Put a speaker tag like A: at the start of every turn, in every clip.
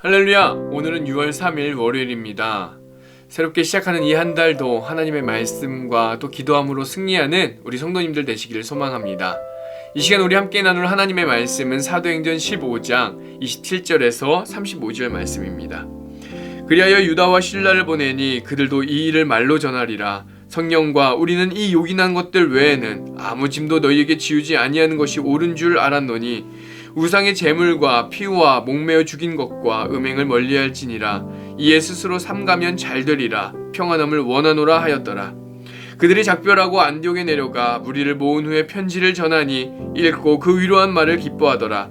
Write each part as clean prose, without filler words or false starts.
A: 할렐루야! 오늘은 6월 3일 월요일입니다. 새롭게 시작하는 이 한 달도 하나님의 말씀과 또 기도함으로 승리하는 우리 성도님들 되시기를 소망합니다. 이 시간 우리 함께 나눌 하나님의 말씀은 사도행전 15장 27절에서 35절 말씀입니다. 그리하여 유다와 실라를 보내니 그들도 이 일을 말로 전하리라. 성령과 우리는 이 요긴한 것들 외에는 아무 짐도 너희에게 지우지 아니하는 것이 옳은 줄 알았노니 우상의 제물과 피와 목매어 죽인 것과 음행을 멀리할지니라. 이에 스스로 삼가면 잘되리라. 평안함을 원하노라 하였더라. 그들이 작별하고 안디옥에 내려가 무리를 모은 후에 편지를 전하니 읽고 그 위로한 말을 기뻐하더라.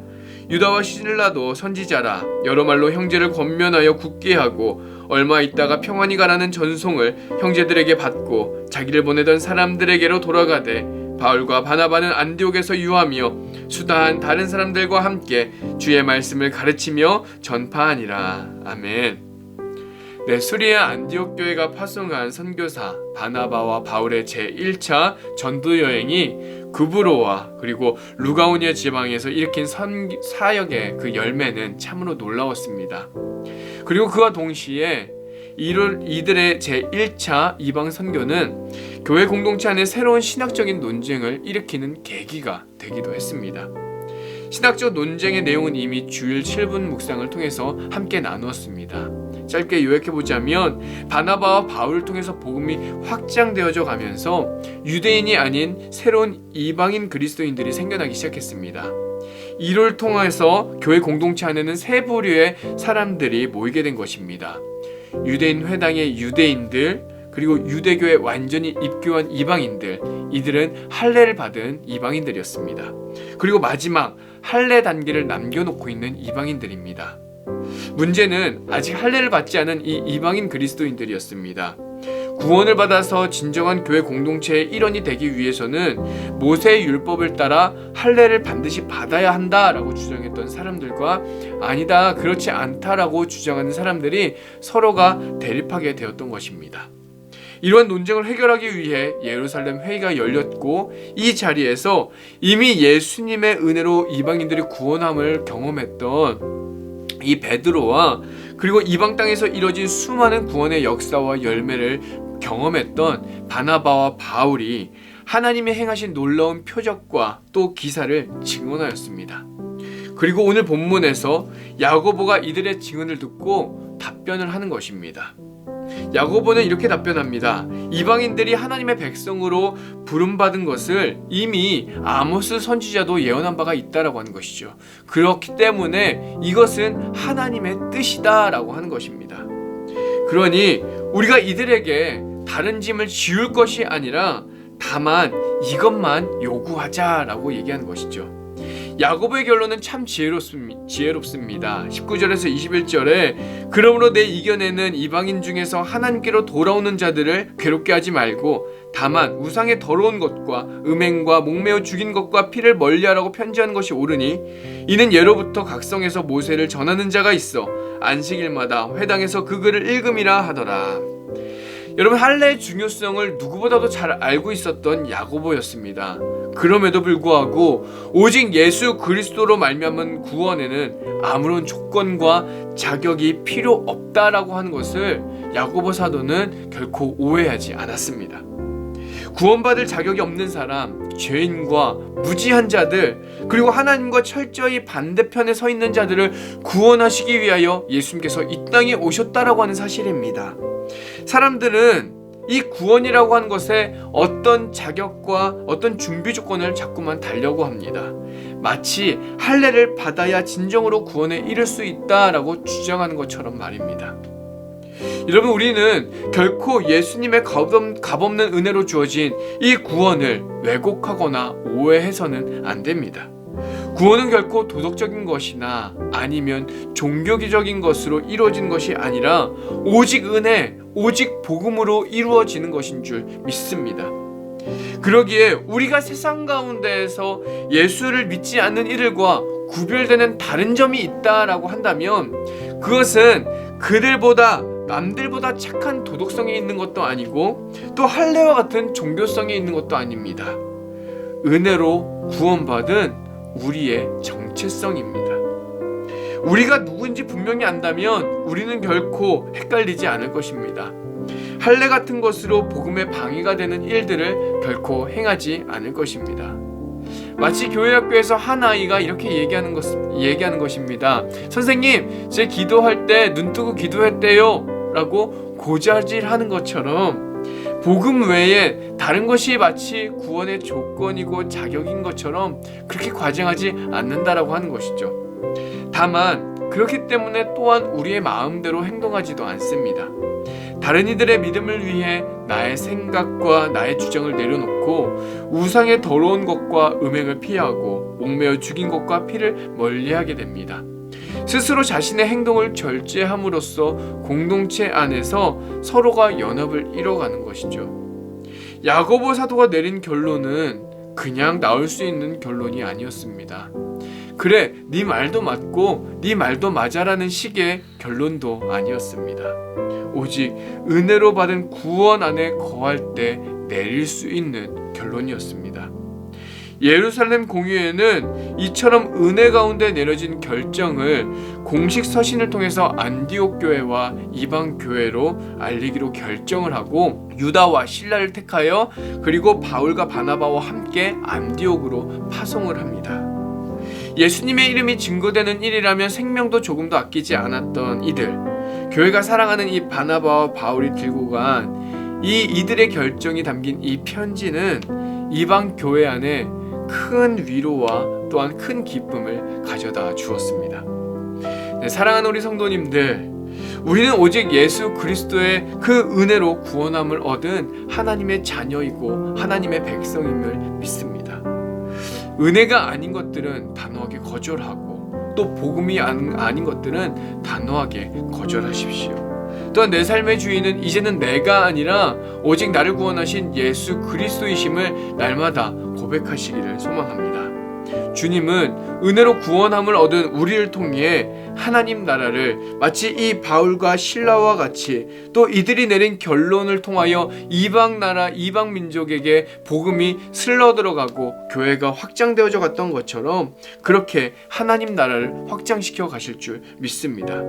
A: 유다와 실라도 선지자라. 여러 말로 형제를 권면하여 굳게 하고 얼마 있다가 평안히 가라는 전송을 형제들에게 받고 자기를 보내던 사람들에게로 돌아가되 바울과 바나바는 안디옥에서 유하며 수다한 다른 사람들과 함께 주의 말씀을 가르치며 전파하니라. 아멘. 수리아 안디옥 교회가 파송한 선교사 바나바와 바울의 제1차 전도 여행이 구브로와 그리고 루가오니아 지방에서 일으킨 사역의 그 열매는 참으로 놀라웠습니다. 그리고 그와 동시에 이들의 제1차 이방 선교는 교회 공동체 안에 새로운 신학적인 논쟁을 일으키는 계기가 되기도 했습니다. 신학적 논쟁의 내용은 이미 주일 7분 묵상을 통해서 함께 나누었습니다. 짧게 요약해보자면 바나바와 바울을 통해서 복음이 확장되어져 가면서 유대인이 아닌 새로운 이방인 그리스도인들이 생겨나기 시작했습니다. 이를 통해서 교회 공동체 안에는 세 부류의 사람들이 모이게 된 것입니다. 유대인 회당의 유대인들, 그리고 유대교에 완전히 입교한 이방인들, 이들은 할례를 받은 이방인들이었습니다. 그리고 마지막 할례 단계를 남겨놓고 있는 이방인들입니다. 문제는 아직 할례를 받지 않은 이 이방인 그리스도인들이었습니다. 구원을 받아서 진정한 교회 공동체의 일원이 되기 위해서는 모세의 율법을 따라 할례를 반드시 받아야 한다라고 주장했던 사람들과 아니다, 그렇지 않다라고 주장하는 사람들이 서로가 대립하게 되었던 것입니다. 이러한 논쟁을 해결하기 위해 예루살렘 회의가 열렸고 이 자리에서 이미 예수님의 은혜로 이방인들이 구원함을 경험했던 이 베드로와 그리고 이방 땅에서 이뤄진 수많은 구원의 역사와 열매를 경험했던 바나바와 바울이 하나님이 행하신 놀라운 표적과 또 기사를 증언하였습니다. 그리고 오늘 본문에서 야고보가 이들의 증언을 듣고 답변을 하는 것입니다. 야고보는 이렇게 답변합니다. 이방인들이 하나님의 백성으로 부름받은 것을 이미 아모스 선지자도 예언한 바가 있다라고 하는 것이죠. 그렇기 때문에 이것은 하나님의 뜻이다라고 하는 것입니다. 그러니 우리가 이들에게 다른 짐을 지울 것이 아니라 다만 이것만 요구하자라고 얘기하는 것이죠. 야고보의 결론은 참 지혜롭습니다. 19절에서 21절에 그러므로 내 이겨내는 이방인 중에서 하나님께로 돌아오는 자들을 괴롭게 하지 말고 다만 우상의 더러운 것과 음행과 목매어 죽인 것과 피를 멀리하라고 편지하는 것이 옳으니 이는 예로부터 각성에서 모세를 전하는 자가 있어 안식일마다 회당에서 그 글을 읽음이라 하더라. 여러분, 할례의 중요성을 누구보다도 잘 알고 있었던 야고보였습니다. 그럼에도 불구하고 오직 예수 그리스도로 말미암은 구원에는 아무런 조건과 자격이 필요 없다라고 하는 것을 야고보 사도는 결코 오해하지 않았습니다. 구원받을 자격이 없는 사람, 죄인과 무지한 자들, 그리고 하나님과 철저히 반대편에 서 있는 자들을 구원하시기 위하여 예수님께서 이 땅에 오셨다라고 하는 사실입니다. 사람들은 이 구원이라고 하는 것에 어떤 자격과 어떤 준비 조건을 자꾸만 달려고 합니다. 마치 할례를 받아야 진정으로 구원에 이를 수 있다라고 주장하는 것처럼 말입니다. 여러분, 우리는 결코 예수님의 값없는 은혜로 주어진 이 구원을 왜곡하거나 오해해서는 안 됩니다. 구원은 결코 도덕적인 것이나 아니면 종교적인 것으로 이루어진 것이 아니라 오직 은혜, 오직 복음으로 이루어지는 것인 줄 믿습니다. 그러기에 우리가 세상 가운데에서 예수를 믿지 않는 이들과 구별되는 다른 점이 있다라고 한다면 그것은 그들보다 남들보다 착한 도덕성이 있는 것도 아니고 또 할례와 같은 종교성이 있는 것도 아닙니다. 은혜로 구원받은 우리의 정체성입니다. 우리가 누구인지 분명히 안다면 우리는 결코 헷갈리지 않을 것입니다. 할례 같은 것으로 복음에 방해가 되는 일들을 결코 행하지 않을 것입니다. 마치 교회학교에서 한 아이가 이렇게 얘기하는 것입니다. 선생님, 제 기도할 때 눈 뜨고 기도했대요 라고 고자질하는 것처럼 복음 외에 다른 것이 마치 구원의 조건이고 자격인 것처럼 그렇게 과장하지 않는다라고 하는 것이죠. 다만 그렇기 때문에 또한 우리의 마음대로 행동하지도 않습니다. 다른 이들의 믿음을 위해 나의 생각과 나의 주장을 내려놓고 우상의 더러운 것과 음행을 피하고 목매어 죽인 것과 피를 멀리하게 됩니다. 스스로 자신의 행동을 절제함으로써 공동체 안에서 서로가 연합을 이뤄가는 것이죠. 야고보 사도가 내린 결론은 그냥 나올 수 있는 결론이 아니었습니다. 그래, 네 말도 맞고 네 말도 맞아라는 식의 결론도 아니었습니다. 오직 은혜로 받은 구원 안에 거할 때 내릴 수 있는 결론이었습니다. 예루살렘 공의회는 이처럼 은혜 가운데 내려진 결정을 공식 서신을 통해서 안디옥 교회와 이방 교회로 알리기로 결정을 하고 유다와 실라를 택하여 그리고 바울과 바나바와 함께 안디옥으로 파송을 합니다. 예수님의 이름이 증거되는 일이라면 생명도 조금도 아끼지 않았던 이들, 교회가 사랑하는 이 바나바와 바울이 들고 간 이들의 결정이 담긴 이 편지는 이방 교회 안에 큰 위로와 또한 큰 기쁨을 가져다 주었습니다. 네, 사랑하는 우리 성도님들, 우리는 오직 예수 그리스도의 그 은혜로 구원함을 얻은 하나님의 자녀이고 하나님의 백성임을 믿습니다. 은혜가 아닌 것들은 단호하게 거절하고 또 복음이 아닌 것들은 단호하게 거절하십시오. 또한 내 삶의 주인은 이제는 내가 아니라 오직 나를 구원하신 예수 그리스도이심을 날마다 고백하시기를 소망합니다. 주님은 은혜로 구원함을 얻은 우리를 통해 하나님 나라를 마치 이 바울과 실라와 같이 또 이들이 내린 결론을 통하여 이방 나라, 이방 민족에게 복음이 슬러들어가고 교회가 확장되어져 갔던 것처럼 그렇게 하나님 나라를 확장시켜 가실 줄 믿습니다.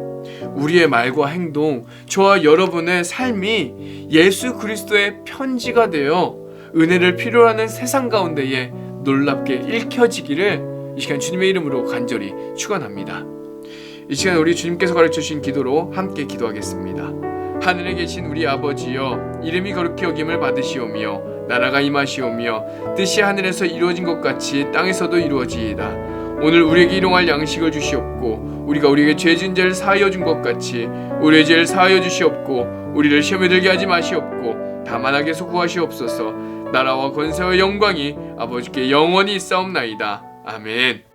A: 우리의 말과 행동, 저와 여러분의 삶이 예수 그리스도의 편지가 되어 은혜를 필요로 하는 세상 가운데에 놀랍게 읽혀지기를 이 시간 주님의 이름으로 간절히 축원합니다. 이 시간 우리 주님께서 가르쳐주신 기도로 함께 기도하겠습니다. 하늘에 계신 우리 아버지여, 이름이 거룩히 여김을 받으시오며 나라가 임하시오며 뜻이 하늘에서 이루어진 것 같이 땅에서도 이루어지이다. 오늘 우리에게 일용할 양식을 주시옵고 우리가 우리에게 죄 지은 자를 사하여 준 것 같이 우리의 죄를 사하여 주시옵고 우리를 시험에 들게 하지 마시옵고 다만 악에서 구하시옵소서. 나라와 권세와 영광이 아버지께 영원히 있사옵나이다. 아멘.